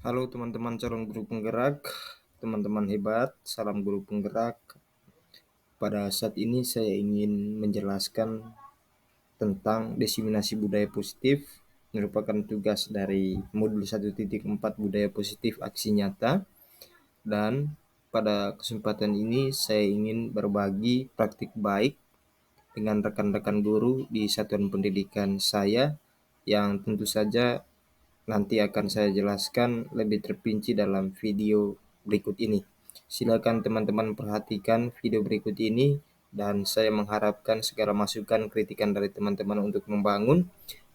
Halo teman-teman calon guru penggerak, teman-teman hebat, salam guru penggerak. Pada saat ini saya ingin menjelaskan tentang diseminasi budaya positif, merupakan tugas dari modul 1.4 budaya positif aksi nyata. Dan pada kesempatan ini saya ingin berbagi praktik baik dengan rekan-rekan guru di satuan pendidikan saya yang tentu saja nanti akan saya jelaskan lebih terperinci dalam video berikut ini. Silakan teman-teman perhatikan video berikut ini dan saya mengharapkan segala masukan kritikan dari teman-teman untuk membangun,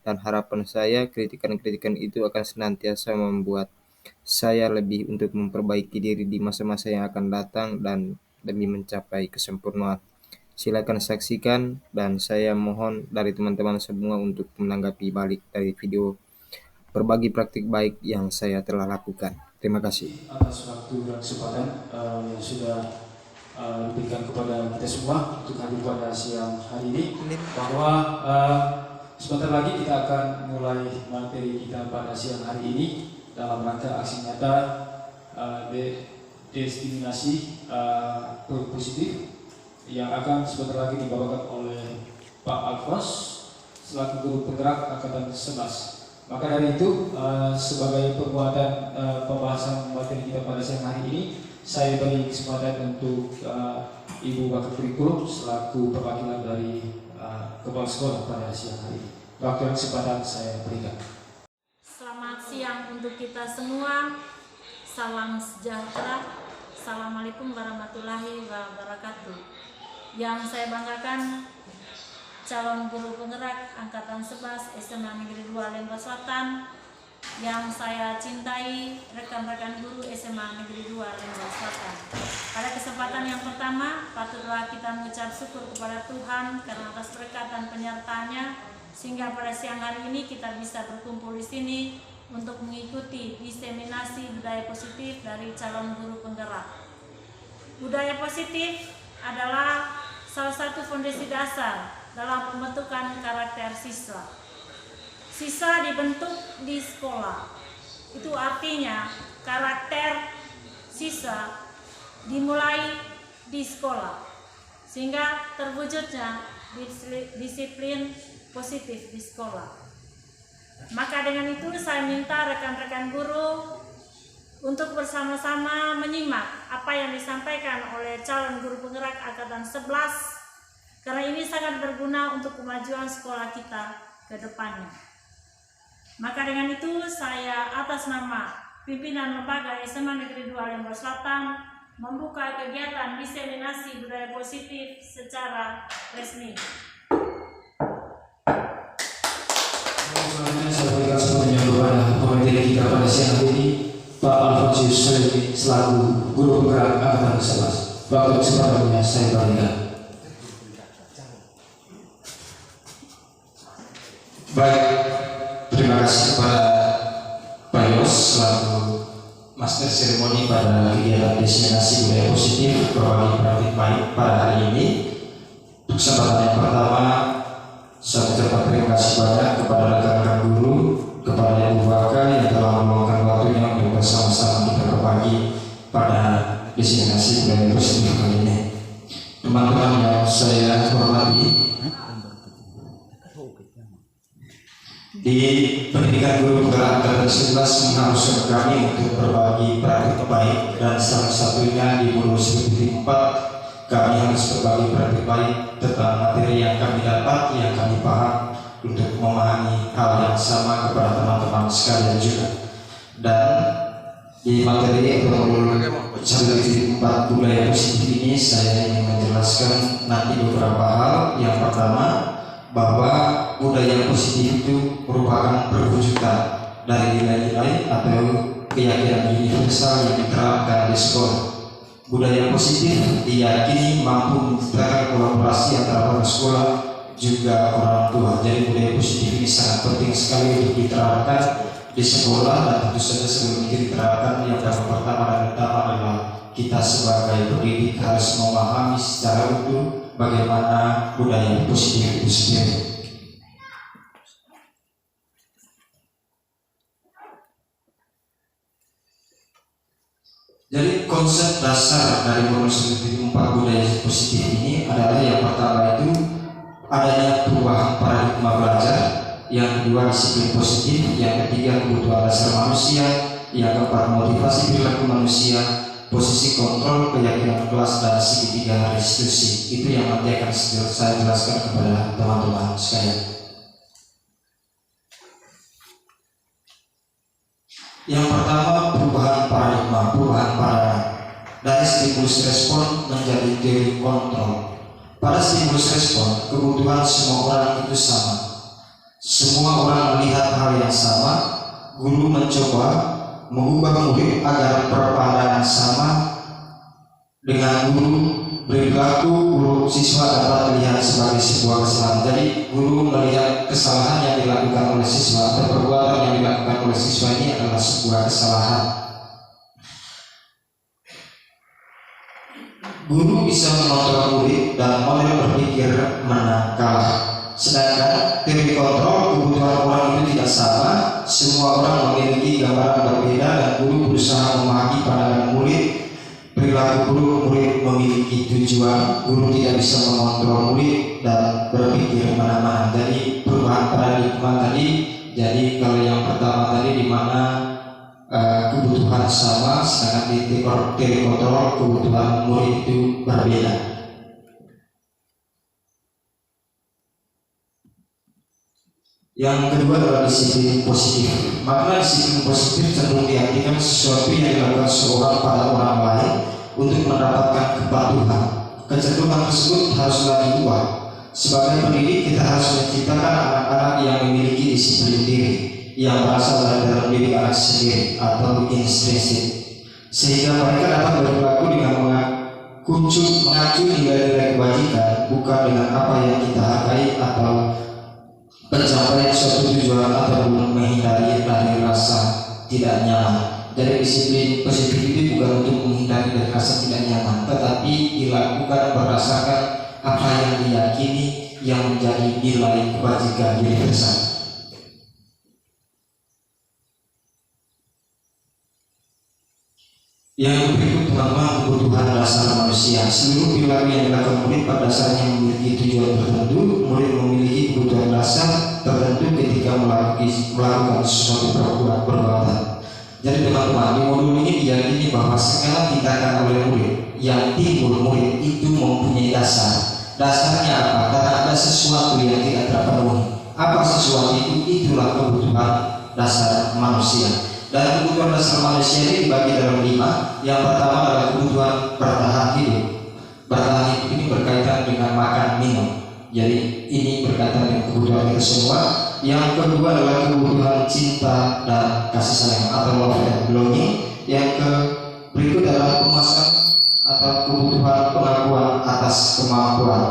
dan harapan saya kritikan-kritikan itu akan senantiasa membuat saya lebih untuk memperbaiki diri di masa-masa yang akan datang dan demi mencapai kesempurnaan. Silakan saksikan dan saya mohon dari teman-teman semua untuk menanggapi balik dari video berbagi praktik baik yang saya telah lakukan. Terima kasih. Atas waktu dan kesempatan yang sudah diberikan kepada kita semua untuk hadir pada siang hari ini, bahwa sebentar lagi kita akan mulai materi kita pada siang hari ini dalam rangka aksi nyata diskriminasi positif yang akan sebentar lagi dibawakan oleh Pak Alfons selaku guru penggerak angkatan 11. Maka dari itu, sebagai penguatan pembahasan materi kita pada siang hari ini, saya beri kesempatan untuk Ibu Wakil Kurikulum selaku perwakilan dari Kepala Sekolah pada siang hari ini. Waktu dan kesempatan saya berikan. Selamat siang untuk kita semua. Salam sejahtera. Assalamualaikum warahmatullahi wabarakatuh. Yang saya banggakan, calon guru penggerak angkatan 11 SMA Negeri 2 Lembah Selatan, yang saya cintai rekan-rekan guru SMA Negeri 2 Lembah Selatan. Pada kesempatan yang pertama, patutlah kita mengucap syukur kepada Tuhan karena atas berkat dan penyertaannya, sehingga pada siang hari ini kita bisa berkumpul di sini untuk mengikuti diseminasi budaya positif dari calon guru penggerak. Budaya positif adalah salah satu fondasi dasar dalam pembentukan karakter siswa. Siswa dibentuk di sekolah. Itu artinya karakter siswa dimulai di sekolah, sehingga terwujudnya disiplin positif di sekolah. Maka dengan itu saya minta rekan-rekan guru untuk bersama-sama menyimak apa yang disampaikan oleh calon guru penggerak angkatan 11, karena ini sangat berguna untuk kemajuan sekolah kita ke depannya. Maka dengan itu saya atas nama pimpinan lembaga SMA Negeri 2 Lembah Selatan membuka kegiatan diseminasi budaya positif secara resmi. Selanjutnya saya berikan sepenuhnya kepada pemateri kita pada siang hari ini, Pak Alfonsius Selvi selaku guru penggerak angkatan 11. Waktu kesempatannya saya berikan. Baik, terima kasih kepada Pak Yos selaku master seremoni pada kegiatan diseminasi budaya positif berbagi praktik baik pada hari ini. Untuk kesempatan yang pertama, saya ucapkan terima kasih banyak kepada rekan-rekan guru, kepada Ibu Wakil yang telah meluangkan waktunya untuk bersama-sama kita berbagi pada diseminasi budaya positif kali ini. Teman-teman yang saya hormati, di pendidikan guru penggerak angkatan 11 mengharuskan kami untuk berbagi praktik baik, dan salah satunya di modul 1.4 kami harus berbagi praktik baik tentang materi yang kami dapat, yang kami paham, untuk memahami hal yang sama kepada teman-teman sekalian juga. Dan di materi modul 1.4 budaya positif ini saya ingin menjelaskan nanti beberapa hal. Yang pertama, bahwa budaya positif itu merupakan perwujudan dari nilai-nilai atau keyakinan universal yang diterapkan di sekolah. Budaya positif diyakini mampu menciptakan kolaborasi antara orang sekolah juga orang tua. Jadi budaya positif ini sangat penting sekali untuk diterapkan di sekolah, dan tentu saja sebelum itu diterapkan, yang pertama dan utama adalah kita sebagai pendidik harus memahami secara utuh bagaimana budaya positif itu sendiri. konsep dasar dari bonus 4 budaya positif ini adalah yang pertama itu adanya perubahan paradigma belajar, yang kedua disiplin positif, yang ketiga kebutuhan dasar manusia, yang keempat motivasi perilaku manusia, posisi kontrol, keyakinan kelas, dan segitiga restitusi. Itu yang nanti akan saya jelaskan kepada teman-teman sekalian. Yang pertama, perubahan paradigma, dari stimulus respon menjadi teori kontrol. Pada stimulus respon, kebutuhan semua orang itu sama. Semua orang melihat hal yang sama. Guru mencoba mengubah murid agar berpandangan sama dengan guru berlaku, guru siswa dapat dilihat sebagai sebuah kesalahan. Jadi guru melihat kesalahan yang dilakukan oleh siswa atau perbuatan yang dilakukan oleh siswa ini adalah sebuah kesalahan. Guru bisa mengontrol murid dan model berpikir menang kalah. Sedangkan teori kontrol, kebutuhan orang itu tidak sama. Semua orang memiliki gambaran berbeda dan guru berusaha memahami pandangan murid. Perilaku guru, murid memiliki tujuan. Guru tidak bisa mengontrol murid dan berpikir mana-mana. Jadi perubahan paradigma tadi. Jadi kalau yang pertama tadi di mana kebutuhan sama, sedangkan di teori kontrol kebutuhan murid itu berbeda. Yang kedua adalah disiplin positif. Makna disiplin positif cenderung diartikan sesuatu yang dilakukan seorang pada orang lain untuk mendapatkan kepatuhan. Kecenderungan tersebut haruslah diubah. Sebagai pendidik, kita harus menciptakan anak-anak yang memiliki disiplin diri, yang berasal dari dalam diri anak sendiri atau intrinsik, sehingga mereka dapat berperilaku dengan mengacu nilai-nilai kebajikan, bukan dengan apa yang kita hargai atau pencapaian suatu tujuan ataupun menghindari dari rasa tidak nyaman. Jadi disiplin positif itu bukan untuk menghindari dari rasa tidak nyaman, tetapi dilakukan berdasarkan apa yang diyakini yang menjadi nilai kebajikan universal. Yang berikut teman-teman, kebutuhan dasar manusia. Seluruh perilaku yang dilakukan murid pada dasarnya memiliki tujuan tertentu. Murid memiliki kebutuhan dasar tertentu ketika melakukan sesuatu perbuatan. Jadi teman-teman, di modul ini diyakini bahwa segala tindakan oleh murid yang timbul murid itu mempunyai dasar. Dasarnya apa? Karena ada sesuatu yang tidak terpenuhi. Apa sesuatu itu? Itulah kebutuhan dasar manusia. Dan kebutuhan dasar manusia ini dibagi dalam 5. Yang pertama adalah kebutuhan bertahan hidup. Bertahan hidup ini berkaitan dengan makan minum. Jadi ini berkaitan dengan kebutuhan kita semua. Yang kedua adalah kebutuhan cinta dan kasih sayang atau love and belonging. Yang berikut adalah pemasangan atau kebutuhan pengakuan atas kemampuan.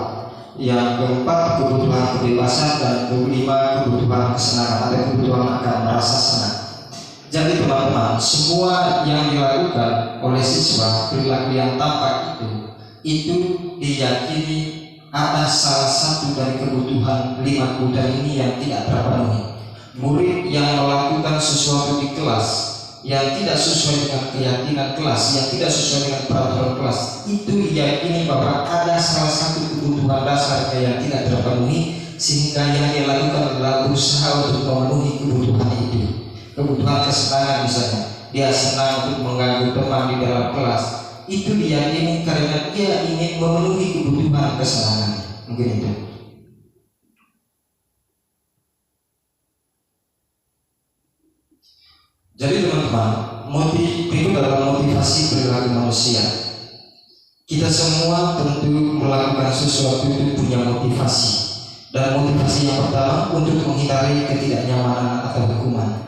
Yang keempat kebutuhan kebebasan, dan kelima kebutuhan kesenangan atau kebutuhan akan merasa senang. Jadi teman-teman, semua yang dilakukan oleh siswa, perilaku yang tampak itu diyakini ada salah satu dari kebutuhan 5 kebutuhan ini yang tidak terpenuhi. Murid yang melakukan sesuatu di kelas yang tidak sesuai dengan keyakinan kelas, yang tidak sesuai dengan peraturan kelas, itu diyakini bahwa ada salah satu kebutuhan dasar yang tidak terpenuhi, sehingga yang dia lakukan adalah berusaha untuk memenuhi kebutuhan itu. Kebutuhan kesenangan misalnya, dia senang untuk mengganggu teman di dalam kelas, itu diyakini karena dia ingin memenuhi kebutuhan kesenangan. Mungkin itu. Jadi teman-teman, itu adalah motivasi perilaku manusia. Kita semua tentu melakukan sesuatu itu punya motivasi. Dan motivasi yang pertama untuk menghindari ketidaknyamanan atau hukuman.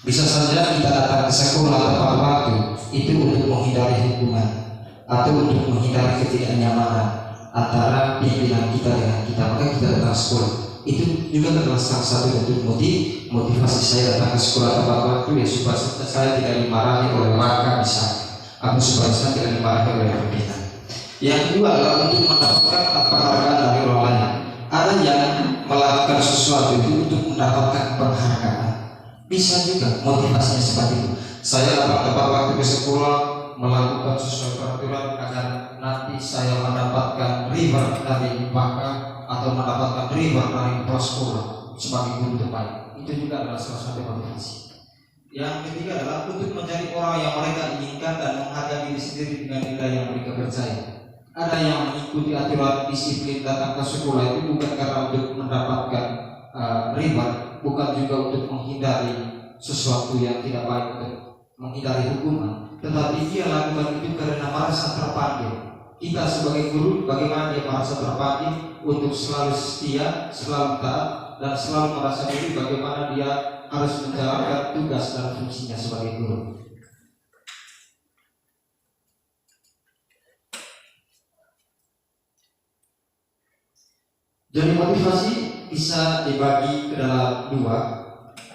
Bisa saja kita datang ke sekolah tepat waktu itu untuk menghindari hukuman atau untuk menghindari ketidaknyamanan antara pimpinan kita dengan kita, maka kita datang ke sekolah. Itu juga adalah salah satu bentuk motivasi saya datang ke sekolah tepat waktu, ya supaya saya tidak dimarahi oleh warga misalnya, atau supaya saya tidak dimarahi oleh pimpinan. Yang kedua adalah untuk mendapatkan penghargaan dari orang lain. Ada yang melakukan sesuatu itu untuk mendapatkan penghargaan. Bisa juga motivasinya seperti itu. Saya dapat waktu ke sekolah melakukan sesuatu peraturan agar nanti saya mendapatkan reward dari bangga atau mendapatkan reward dari kepala sekolah sebagai guru terbaik. Itu juga adalah salah satu motivasi. Yang ketiga adalah untuk menjadi orang yang mereka inginkan dan menghargai diri sendiri dengan nilai yang mereka percaya. Ada yang mengikuti aturan disiplin datang ke sekolah itu bukan karena untuk mendapatkan reward, bukan juga untuk menghindari sesuatu yang tidak baik, untuk menghindari hukuman, tetapi dia lakukan itu karena merasa terpanggil. Kita sebagai guru, bagaimana dia merasa terpanggil untuk selalu setia, selalu taat, dan selalu merasa diri bagaimana dia harus menjalankan tugas dan fungsinya sebagai guru. Jadi motivasi bisa dibagi ke dalam dua,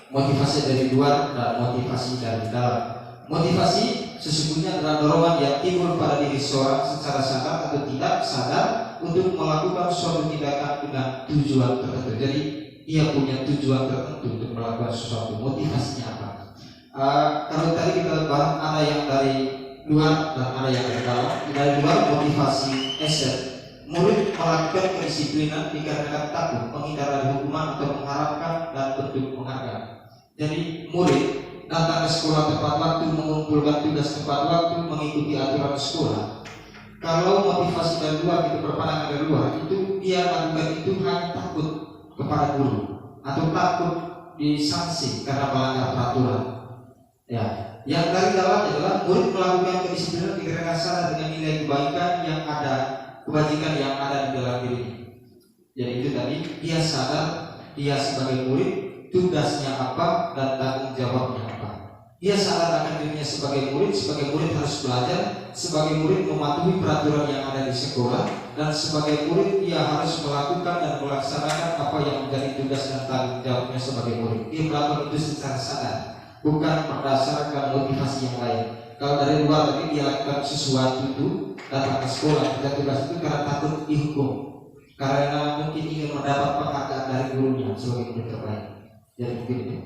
motivasi dari luar dan motivasi dari dalam. Motivasi sesungguhnya adalah dorongan yang timbul pada diri seorang secara sadar atau tidak sadar untuk melakukan suatu tindakan dengan tujuan tertentu. Jadi dia punya tujuan tertentu untuk melakukan sesuatu. Motivasinya apa? Kalau tadi kita bahas ada yang dari luar dan ada yang dari dalam. Dari luar motivasi asset. Murid melakukan kedisiplinan dikarenakan takut, menghindari hukuman atau mengharapkan dan bentuk penghargaan. Jadi murid datang ke sekolah tepat waktu, mengumpulkan tugas tepat waktu, mengikuti aturan sekolah. Kalau motivasi dari luar, itu berpandangan dari luar, itu dia lakukan itu hanya takut kepada guru atau takut disanksi karena melanggar peraturan. Ya, yang dari dalam adalah murid melakukan kedisiplinan dikarenakan sadar dengan nilai kebaikan yang ada, kebajikan yang ada di dalam diri. Jadi itu tadi dia sadar dia sebagai murid tugasnya apa dan tanggung jawabnya apa. Dia sadar akan dirinya sebagai murid harus belajar, sebagai murid mematuhi peraturan yang ada di sekolah, dan sebagai murid dia harus melakukan dan melaksanakan apa yang menjadi tugas dan tanggung jawabnya sebagai murid. Dia melakukan itu secara sadar, bukan berdasarkan motivasi yang lain. Kalau dari luar tadi dia lakukan sesuatu itu, datang ke sekolah, kita tugas itu karena takut dihukum, karena mungkin ingin mendapat penghargaan dari gurunya sebagai murid terbaik. Jadi mungkin itu.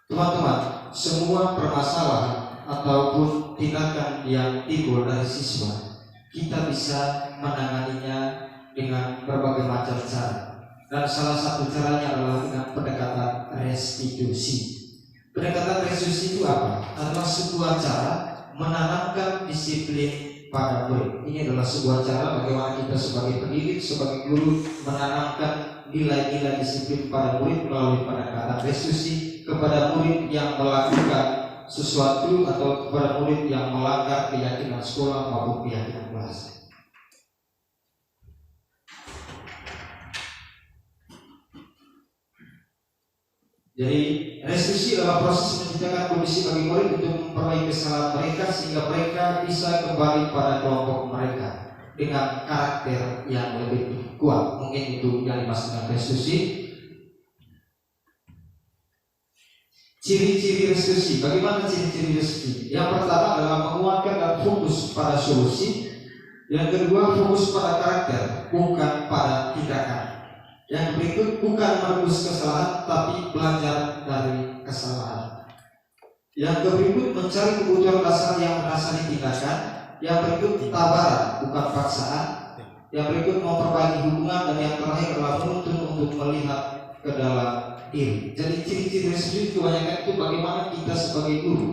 Teman-teman, semua permasalahan ataupun tindakan yang timbul dari siswa, kita bisa menanganinya dengan berbagai macam cara. Dan salah satu caranya adalah dengan pendekatan restitusi. Pendekatan restitusi itu apa? Adalah sebuah cara menanamkan disiplin pada murid. Ini adalah sebuah cara bagaimana kita sebagai pendidik, sebagai guru menanamkan nilai-nilai disiplin pada murid melalui pendekatan restitusi kepada murid yang melakukan sesuatu atau kepada murid yang melanggar keyakinan sekolah maupun keyakinan kelas. Jadi restitusi adalah proses menciptakan kondisi bagi murid untuk memperbaiki kesalahan mereka sehingga mereka bisa kembali pada kelompok mereka dengan karakter yang lebih kuat. Mungkin itu yang dimaksud dengan restitusi. Ciri-ciri restitusi. Bagaimana ciri-ciri restitusi? Yang pertama adalah menguatkan dan fokus pada solusi. Yang kedua fokus pada karakter, bukan pada tindakan. Yang berikut bukan menebus kesalahan, tapi belajar dari kesalahan. Yang berikut mencari kebutuhan dasar yang mendasari tindakan. Yang berikut tabaran, bukan paksaan. Yang berikut memperbaiki hubungan, dan yang terakhir adalah menuntun untuk melihat ke dalam diri. Jadi ciri-ciri restitusi kebanyakan itu bagaimana kita sebagai guru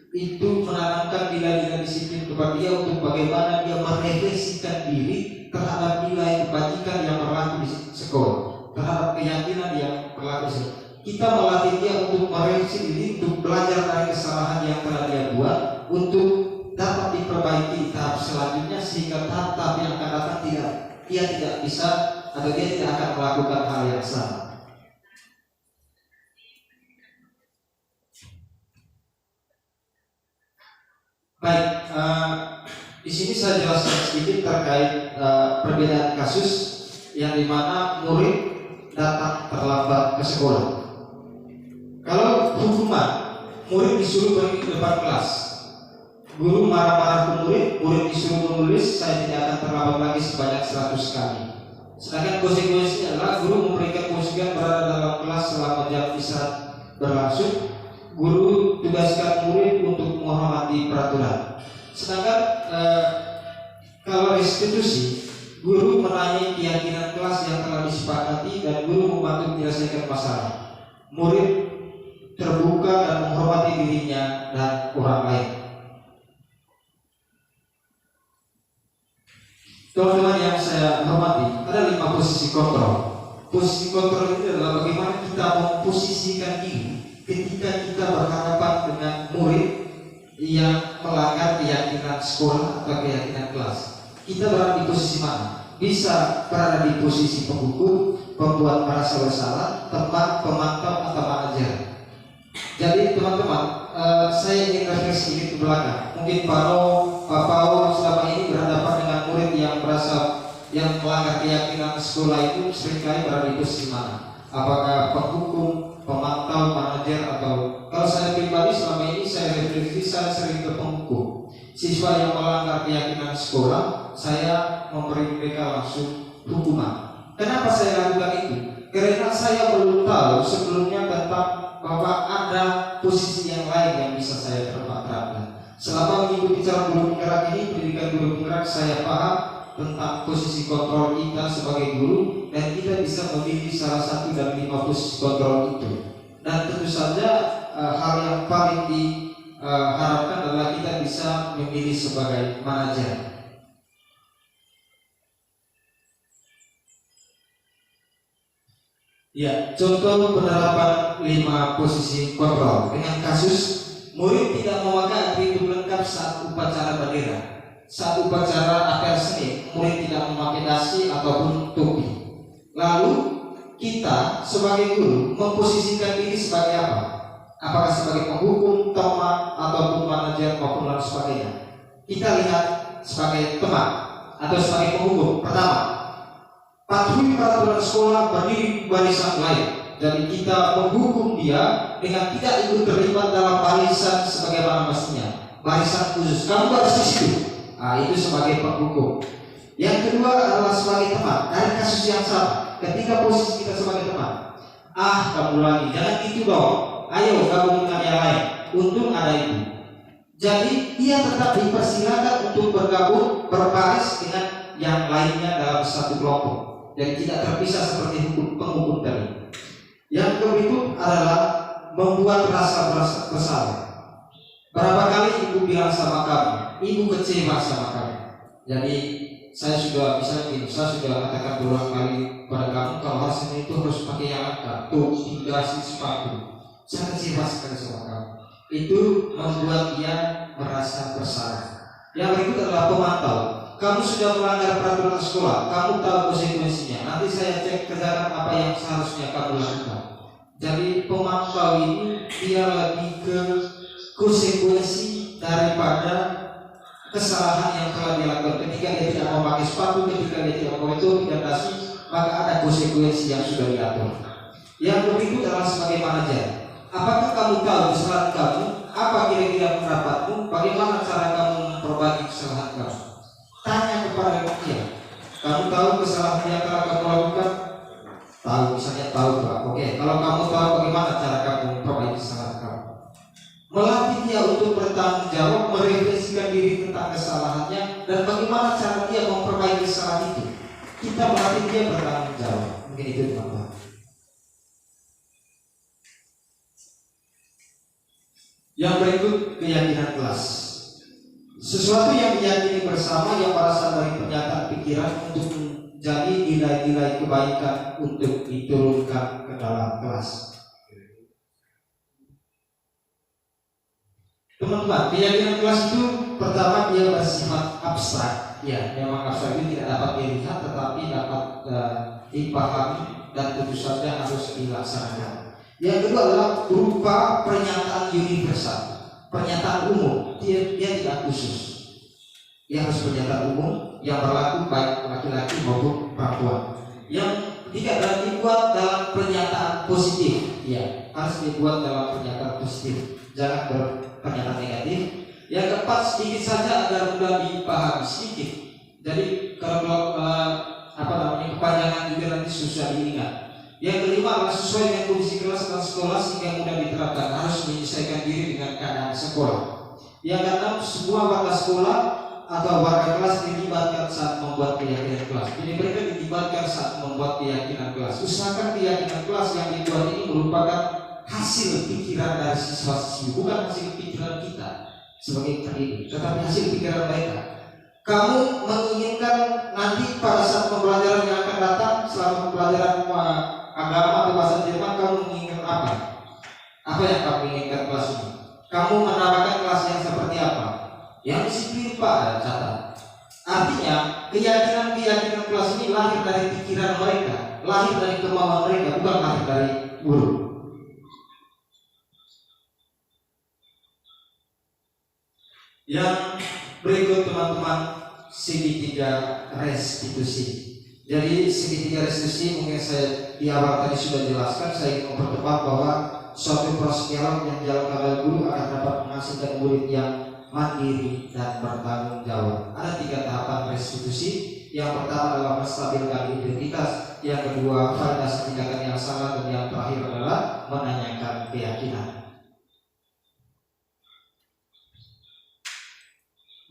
itu menanamkan nilai-nilai disiplin kepada dia untuk bagaimana dia merefleksikan diri terhadap nilai kebajikan yang berlaku di sekolah, terhadap keyakinan yang berlaku di sekolah. Kita melatih dia untuk merefleksi diri, untuk belajar dari kesalahan yang telah dia buat, untuk dapat diperbaiki tahap selanjutnya sehingga tahap yang akan datang dia tidak bisa atau dia tidak akan melakukan hal yang sama. Baik, di sini saya jelaskan sedikit terkait perbedaan kasus yang dimana murid datang terlambat ke sekolah. Kalau hukuman, murid disuruh pergi ke depan kelas, guru marah-marah ke murid disuruh menulis, saya tidak akan terlambat lagi sebanyak 100 kali. Sedangkan konsekuensinya adalah guru memberikan posisikan berada dalam kelas selama jam istirahat berlangsung, guru tugaskan murid untuk menghormati peraturan. Sedangkan kalau restitusi, guru menanyai keyakinan kelas yang telah disepakati dan guru membantu menyelesaikan masalah. Murid terbuka dan menghormati dirinya dan orang lain. Teman-teman yang saya hormati, ada 5 posisi kontrol. Posisi kontrol ini adalah bagaimana kita memposisikan diri ketika kita berhadapan dengan murid yang melanggar keyakinan sekolah atau keyakinan kelas. Kita berada di posisi mana? Bisa berada di posisi penghukum, pembuat merasa bersalah, teman, pemantau, atau manajer. Jadi teman-teman, saya ingin refleksi sedikit ke belakang. Mungkin Pak Paul selama ini berhadapan dengan murid yang merasa yang melanggar keyakinan sekolah itu seringkali berada di posisi mana? Apakah penghukum, pemantau, manajer, atau kalau saya pribadi selama ini saya refleksi saya sering ke penghukum. Siswa yang melanggar keyakinan sekolah, saya memberi mereka langsung hukuman. Kenapa saya lakukan itu? Karena saya belum tahu sebelumnya tentang bahwa ada posisi yang lain yang bisa saya terapkan. Selama mengikuti cara guru penggerak ini, pendidikan guru penggerak, saya paham tentang posisi kontrol kita sebagai guru dan kita bisa memilih salah satu dari 5 posisi kontrol itu. Dan tentu saja hal yang paling diharapkan adalah kita bisa memilih sebagai manajer. Ya, contoh penerapan 5 posisi kontrol dengan kasus murid tidak memakai atribut lengkap saat upacara bendera. Saat upacara apel seni, murid tidak memakai dasi ataupun topi. Lalu kita sebagai guru memposisikan diri sebagai apa? Apakah sebagai penghukum, teman, ataupun manajer maupun lain sebagainya? Kita lihat sebagai teman atau sebagai penghukum. Pertama, patuhi peraturan sekolah, berdiri barisan lain. Jadi kita menghukum dia dengan tidak ikut terlibat dalam barisan sebagaimana mestinya. Barisan khusus, kamu baris di situ. Itu sebagai penghukum. Yang kedua adalah sebagai teman. Dari kasus yang sama, ketika posisi kita sebagai teman, kamu lagi, jangan gitu dong. Ayo gabung dengan yang lain. Untung ada itu. Jadi dia tetap dipersilakan untuk bergabung berbaris dengan yang lainnya dalam satu kelompok. Jadi tidak terpisah seperti penghukum tadi. Yang berikut adalah membuat rasa bersalah. Berapa kali ibu bilang sama kamu, ibu kecewa sama kamu. Jadi saya sudah katakan berulang kali pada kamu kalau harusnya itu harus pakai yang lengkap, topi, dasi, sepatu. Saya kecewa sekali sama kamu. Itu membuat dia merasa bersalah. Yang berikut adalah pemantau. Kamu sudah melanggar peraturan sekolah, kamu tahu konsekuensinya. Nanti saya cek kerjakan apa yang seharusnya kamu lakukan. Jadi pemantau ini dia lebih ke konsekuensi daripada kesalahan yang telah dilakukan. Ketika dia tidak memakai sepatu, ketika dia tidak memakai topi dan dasi, maka ada konsekuensi yang sudah diatur. Yang berikut adalah sebagai manajer. Apakah kamu tahu kesalahan kamu? Apa kira-kira pendapatmu? Bagaimana cara kamu memperbaiki kesalahan kamu? Tanya kepada dia. Kamu tahu kesalahan yang telah kamu lakukan? Tahu, misalnya tahu Pak. Oke, kalau kamu tahu bagaimana cara kamu memperbaiki kesalahan kamu? Melatih dia untuk bertanggung jawab, merefleksikan diri tentang kesalahannya dan bagaimana cara dia memperbaiki kesalahan itu. Kita melatih dia bertanggung jawab. Mungkin itu teman-teman. Yang berikut keyakinan kelas. Sesuatu yang diyakini bersama yang berasal dari pernyataan pikiran untuk menjadi nilai-nilai kebaikan untuk diturunkan ke dalam kelas. Teman-teman, keyakinan kelas itu pertama dia bersifat abstrak. Ya, memang abstrak itu tidak dapat dilihat tetapi dapat dipahami dan tentu saja harus dilaksanakan. Yang kedua adalah berupa pernyataan universal. Pernyataan umum, dia tidak khusus. Dia harus pernyataan umum yang berlaku baik laki-laki maupun perempuan. Yang ketiga adalah dibuat dalam pernyataan positif. Ya, harus dibuat dalam pernyataan positif. Jangan berpernyataan negatif. Yang keempat sedikit saja agar mudah dipahami sedikit. Jadi kalau kepanjangan juga nanti susah diingat. Yang kelima adalah sesuai dengan kondisi kelas dan sekolah sehingga mudah diterapkan, harus menyesuaikan diri dengan keadaan sekolah. Yang keenam, semua warga sekolah atau warga kelas dilibatkan saat membuat keyakinan kelas. Jadi mereka dilibatkan saat membuat keyakinan kelas. Usahakan keyakinan kelas yang dibuat ini merupakan hasil pikiran dari siswa-siswi, bukan hasil pikiran kita sebagai pendidik, tetapi hasil pikiran mereka. Kamu menginginkan nanti pada saat pembelajaran yang akan datang, selama pembelajaran agama atau bahasa Jerman, kamu menginginkan apa? Apa yang kamu inginkan kelas ini? Kamu menambahkan kelas yang seperti apa? Yang disiplin Pak, catat. Artinya keyakinan kelas ini lahir dari pikiran mereka, lahir dari kemauan mereka, bukan lahir dari guru. Yang berikut teman-teman, segitiga restitusi. Jadi segitiga restitusi mungkin saya di awal tadi sudah jelaskan. Saya ingin mempertepat bahwa suatu proses dialog yang dijalankan oleh guru akan dapat menghasilkan murid yang mandiri dan bertanggung jawab. Ada 3 tahapan restitusi. Yang pertama adalah menstabilkan identitas, yang kedua validasi tindakan yang salah, dan yang terakhir adalah menanyakan keyakinan.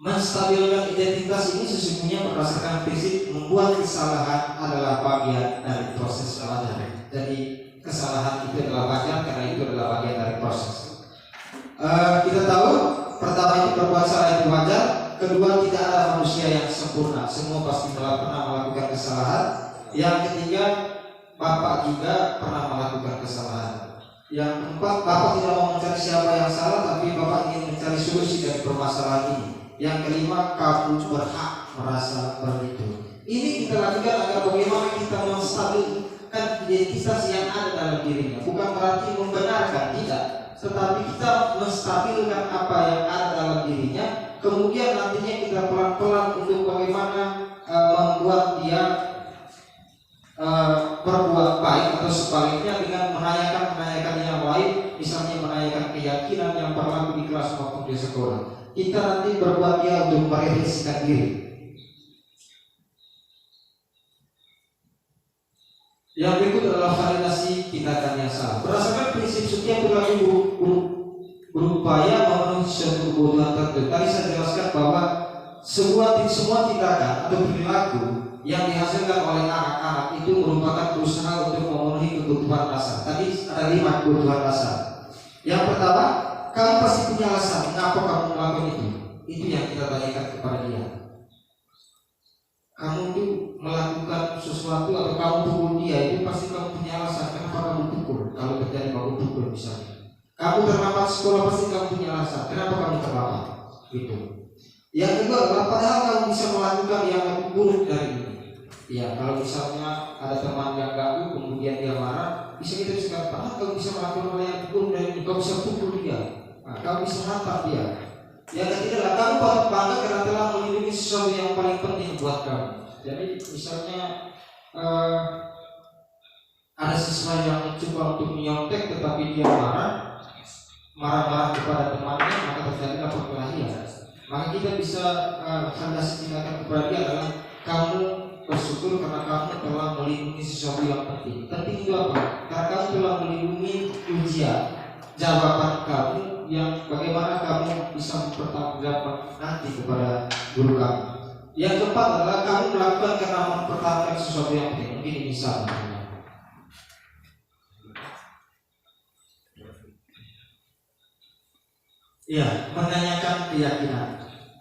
Menstabilkan identitas ini sesungguhnya berdasarkan prinsip membuat kesalahan adalah bagian dari proses belajar. Jadi kesalahan itu adalah wajar karena itu adalah bagian dari proses. Kita tahu pertama itu berbuat salah itu wajar. Kedua, tidak ada manusia yang sempurna, semua pasti pernah melakukan kesalahan. Yang ketiga, Bapak juga pernah melakukan kesalahan. Yang keempat, Bapak tidak mau mencari siapa yang salah, tapi Bapak ingin mencari solusi dari permasalahan ini. Yang kelima, kamu berhak merasa begitu. Ini kita lakukan agar bagaimana kita menstabilkan identitas yang ada dalam dirinya. Bukan berarti membenarkan, tidak, tetapi kita menstabilkan apa yang ada dalam dirinya. Kemudian nantinya kita pelan-pelan untuk bagaimana membuat dia berbuat baik, atau sebaliknya dengan menanyakan yang lain, misalnya menanyakan keyakinan yang berlaku di kelas maupun di sekolah. Kita nanti berbuat dia untuk merefleksikan diri. Yang berikut adalah validasi tindakan yang salah. Berdasarkan prinsip setiap perilaku berupaya memenuhi suatu kebutuhan tertentu. Tadi saya jelaskan bahwa semua tindakan atau perilaku yang dihasilkan oleh anak-anak itu merupakan berusaha untuk memenuhi kebutuhan dasar. Tadi ada 5 kebutuhan dasar. Yang pertama, kamu pasti punya alasan mengapa kamu melakukan itu. Itu yang kita tanyakan kepada dia. Kamu itu melakukan sesuatu atau kamu pukul dia, itu pasti kamu punya alasan kenapa kamu pukul. Kalau terjadi kamu pukul misalnya. Kamu terlambat sekolah, pasti kamu punya alasan kenapa kamu terlambat. Gitu. Yang kedua adalah padahal kamu bisa melakukan yang lebih buruk dari ini. Ya, kalau misalnya ada teman yang ganggu kemudian dia marah, bisa kita bisa padahal kamu bisa melakukan hal yang lebih buruk dari ini. Kamu bisa pukul dia, kamu bisa hantam dia. Yang ketiga adalah kamu patut bangga karena telah melindungi sesuatu yang paling penting buat kamu. Jadi misalnya ada siswa yang mencoba untuk menyontek tetapi dia marah-marah kepada temannya, maka terjadilah perkelahian. Maka kita bisa validasi tindakan kepada dia adalah kamu bersyukur karena kamu telah melindungi sesuatu yang penting. Penting itu apa? Karena kamu telah melindungi ujian jawaban kamu yang bagaimana kamu bisa mempertanggungjawabkan nanti kepada guru kamu. Yang keempat adalah kamu melakukan karena mempertahankan sesuatu yang penting. Mungkin ini misalnya. Ya, menanyakan keyakinan.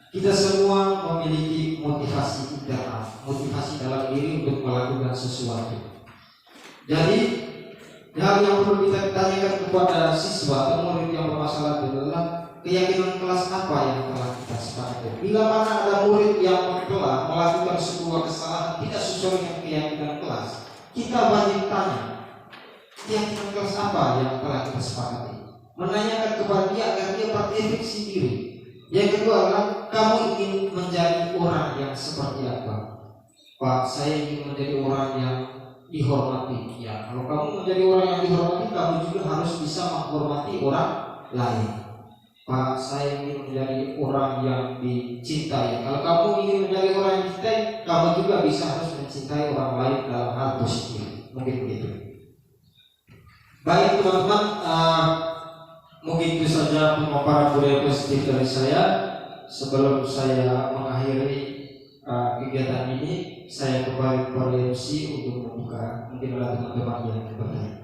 Kita semua memiliki motivasi internal, motivasi dalam diri untuk melakukan sesuatu. Jadi hal yang perlu kita tanyakan kepada siswa atau murid yang bermasalah adalah keyakinan kelas apa yang telah kita sepakati. Bila mana ada murid yang telah melakukan sebuah kesalahan tidak sesuai dengan keyakinan kelas, kita wajib tanya keyakinan kelas apa yang telah kita sepakati. Menanyakan kepada dia agar dia berrefleksi diri. Yang kedua adalah kamu ingin menjadi orang yang seperti apa? Pak, saya ingin menjadi orang yang dihormati. Ya, kalau kamu menjadi orang yang dihormati, kamu juga harus bisa menghormati orang lain. Pak, saya ingin menjadi orang yang dicintai. Kalau kamu ingin menjadi orang yang dicintai, kamu juga bisa harus mencintai orang lain dalam hal positif. Mungkin begitu. Baik teman-teman, mungkin itu saja pemaparan budaya positif dari saya. Sebelum saya mengakhiri kegiatan ini, saya kembali kepada MC untuk membuka. Mungkin ada teman-teman yang bertanya.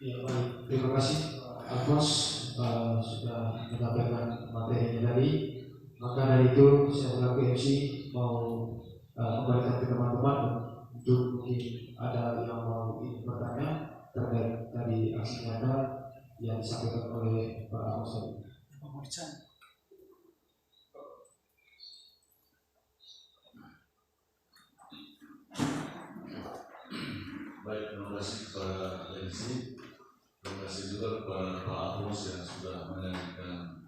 Ya, baik. Terima kasih Alfons sudah menyampaikan materinya tadi. Maka dari itu saya selaku MC mau kembalikan ke teman-teman untuk mungkin ada yang mau bertanya terkait dari aksi nyata yang disampaikan oleh Pak Alfons. Baik, terima kasih kepada MC. Terima kasih juga kepada Pak Alfons yang sudah menyampaikan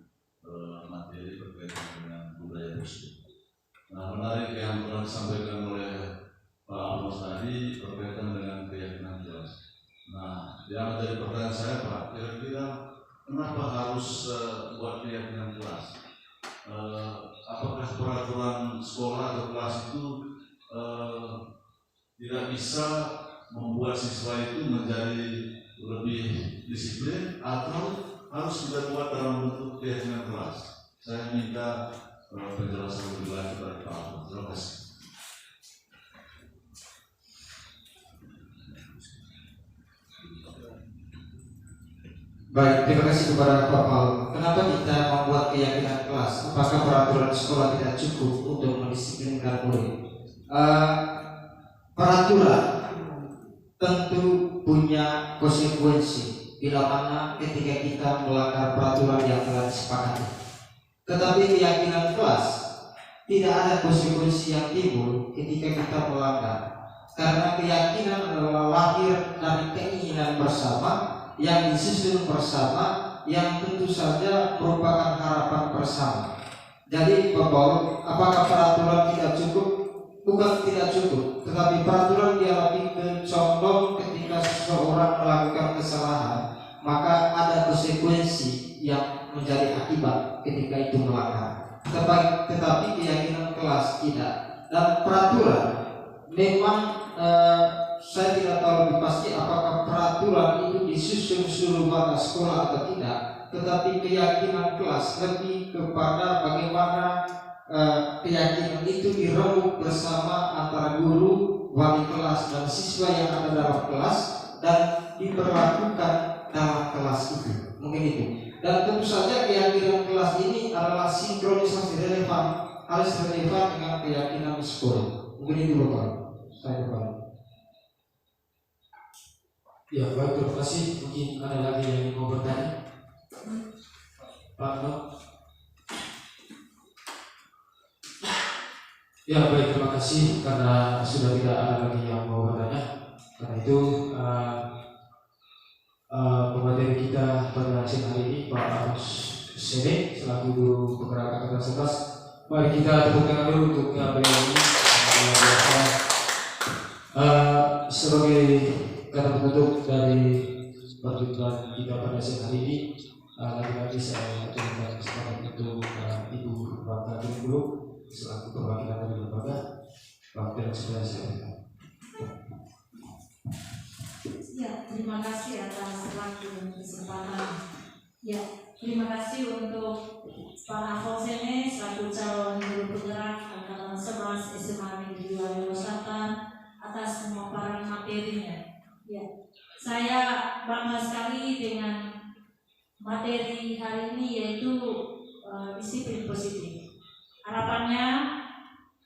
materi berkaitan dengan budaya positif. Nah, menarik yang telah disampaikan oleh Pak Alfons tadi berkaitan dengan keyakinan kelas. Nah, yang menjadi pertanyaan saya, Pak, kira-kira kenapa harus buat keyakinan kelas? Apakah peraturan sekolah atau kelas itu tidak bisa membuat siswa itu menjadi lebih disiplin atau harus kita buat dalam bentuk keyakinan kelas? Saya minta penjelasan lebih lanjut dari Pak Alfons. Terima kasih. Baik, terima kasih kepada Pak Paul. Kenapa kita membuat keyakinan kelas? Apakah peraturan sekolah tidak cukup untuk mendisiplinkan murid? Peraturan tentu punya konsekuensi bila mana ketika kita melanggar peraturan yang telah disepakati. Tetapi keyakinan kelas tidak ada konsekuensi yang timbul ketika kita melanggar, karena keyakinan adalah lahir dari keinginan bersama yang disusun bersama, yang tentu saja merupakan harapan bersama. Jadi Pak Paul, apakah peraturan tidak cukup? Bukan tidak cukup, tetapi peraturan dia lebih condong ketika seseorang melakukan kesalahan, maka ada konsekuensi yang menjadi akibat ketika itu melanggar. Tetapi keyakinan kelas tidak. Dan peraturan memang saya tidak tahu lebih pasti apakah peraturan itu disusun seluruh warga sekolah atau tidak, tetapi keyakinan kelas lebih kepada bagaimana keyakinan itu diremuk bersama antara guru, wali kelas, dan siswa yang ada dalam kelas dan diberlakukan dalam kelas itu. Mungkin itu. Dan tentu saja keyakinan kelas ini adalah sinkronisasi relevan, harus relevan dengan keyakinan sekolah. Mungkin itu Bapak. Saya Bapak. Ya, baik, terima kasih. Mungkin ada lagi yang mau bertanya? Pak No? Ya, baik, terima kasih karena sudah tidak ada lagi yang mau bertanya. Karena itu pemateri kita pada siang hari ini Pak Agus Sene selaku guru penggerak angkatan 11. Mari kita tepuk tangan dulu untuk beliau ini. Sebagai kata penutup dari perjumpaan kita pada siang hari ini, lagi-lagi saya aturkan kesempatan untuk Ibu Bapak Guru selaku perwakilan dari lembaga. Waktu yang sudah saya berikan. Ya, terima kasih atas waktu dan kesempatan. Ya, terima kasih untuk Pak Alfons ini selaku calon guru penggerak angkatan 11 SMA Negeri 2 Riau Selatan atas pemaparan materinya. Ya, saya bangga sekali dengan materi hari ini, yaitu disiplin positif. Harapannya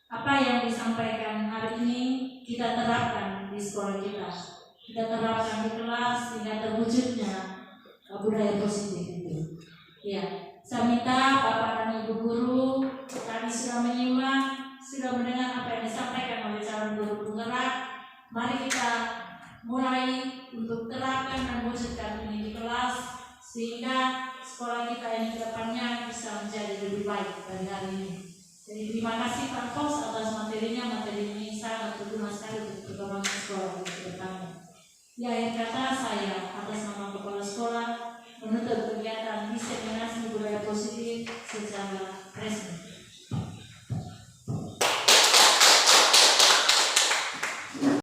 apa yang disampaikan hari ini kita terapkan di sekolah kita. Kita terapkan di kelas sehingga terwujudnya budaya positif itu. Ya, saya minta Bapak dan Ibu guru tadi sudah menyimak, sudah mendengar apa yang disampaikan oleh calon guru penggerak. Mari kita mulai untuk terapkan dan wujudkan ini di kelas sehingga sekolah kita yang kedepannya bisa menjadi lebih baik dari hari ini. Jadi terima kasih Pak Alfons atas materinya. Materi ini sangat berguna sekali untuk perkembangan sekolah ke depannya. Di akhir kata saya atas nama Kepala Sekolah sekolah menuntut kegiatan diseminasi budaya positif secara resmi.